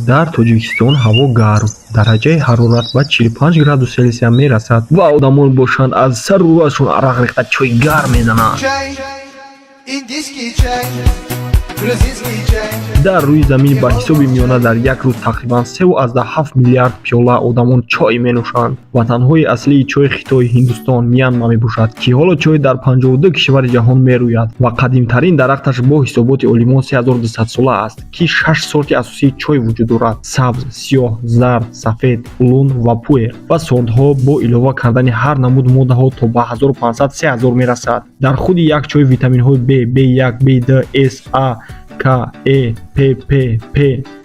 дар Тоҷикистон ҳаво гарм, дараҷаи ҳарорат ба 45 градус Селсия мерасад ва одамон бошанд аз сару роҳашон арақ рехта чой гарм мезананд. Чай, индийский чай, грузинский чай. дар рӯи замин ба ҳисоби миёна дар як рӯз тақрибан 3,7 миллиард пиёла одамон чой менӯшанд. Ватанҳои аслии чой Хитой, Ҳиндустон, Мянма мебошад, ки ҳоло чой дар 52 кишвари ҷаҳон мерӯяд ва қадимтарин дарахташ бо ҳисоботи олимон 3200 сола аст, ки 6 сорти асосии чой вуҷуд дорад: сабз, сиёҳ, зард, сафед, улун ва пуэр, ва сортҳо бо илова кардани ҳар намуд моддаҳо то ба 1500-3000 мерасад. дар худи як чой витаминҳои B, B1, B2, S, A, К, Э, П, П, П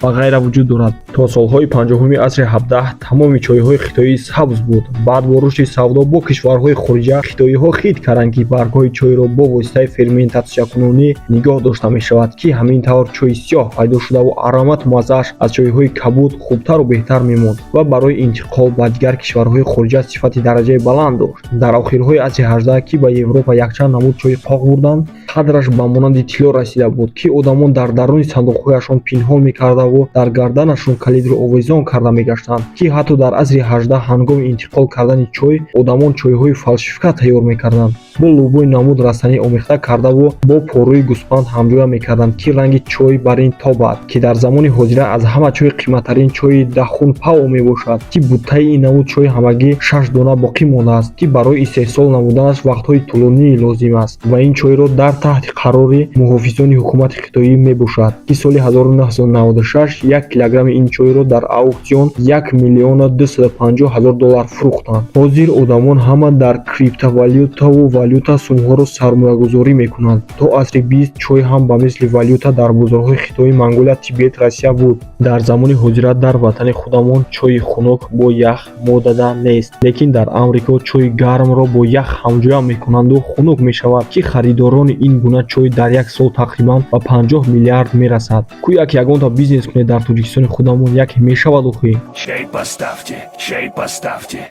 ва ғайра вуҷуд дорад. То солҳои 50-уми асри 17 тамоми чойҳои хитоӣ сабз буд. Баъд бо рушди савдо бо кишварҳои хориҷа, хитоиҳо хит карданд, ки баргҳои чойро бо воситаи ферментатсиякунонӣ нигоҳ дошта мешавад, ки ҳамин тавр чойи сиёҳ пайдо шуда ва аромату маззааш аз чойҳои кабуд хубтару беҳтар мемонд ва барои интиқол ба дигар кишварҳои хориҷа сифати дараҷаи баланд дошт. дар охирҳои асри 18, ки ба Европа якчанд намуд чой қоқ бурданд, қадраш ба монанди тилло расида буд, ки одамон дар даруни сандуқҳояшон пинҳон мекардаву дар гарданашон калидро овезон карда мегаштанд, ки ҳатто дар асри 18 ҳангоми интиқол кардани чой одамон чойҳои фалшифика тайёр мекарданд. бо лӯбои намуд растанӣ омехта кардаву бо порӯи гӯспанд ҳамҷоя мекарданд, ки ранги чой бар ин тобад, ки дар замони ҳозира аз ҳама чой қимматтарин чои дахун пао мебошад, ки буттаи ин намуд чой ҳамагӣ 6 дона боқӣ мондааст, ки барои истеҳсол намуданаш вақтҳои тӯлонӣ лозим аст ва ин чойро дар таҳти қарори муҳофизони ҳукумати хитоӣ мебошад, ки соли 1996 1 килограмми ин чойро дар ауксион $1,250,000 фурӯхтанд. ҳозир одамон ҳама дар криптовалютаву валюта сумҳоро сармоягузорӣ мекунанд. то асри 20 чой ҳам ба мисли валюта дар бозорҳои Хитои, Монголия, Тибет, Россия буд. дар замони ҳозира дар ватани худамон чои хунук бо ях модада нест, лекин дар Амрико чои гармро бо ях ҳамҷоя мекунанду хунук мешавад, ки харидорони ин гуна чой дар як сол тақрибан ба 50 миллиард мерасад. ку як ягонта бизнес кунед дар Тоҷикистони худамон, яке мешавад охӣ. Чай поставьте.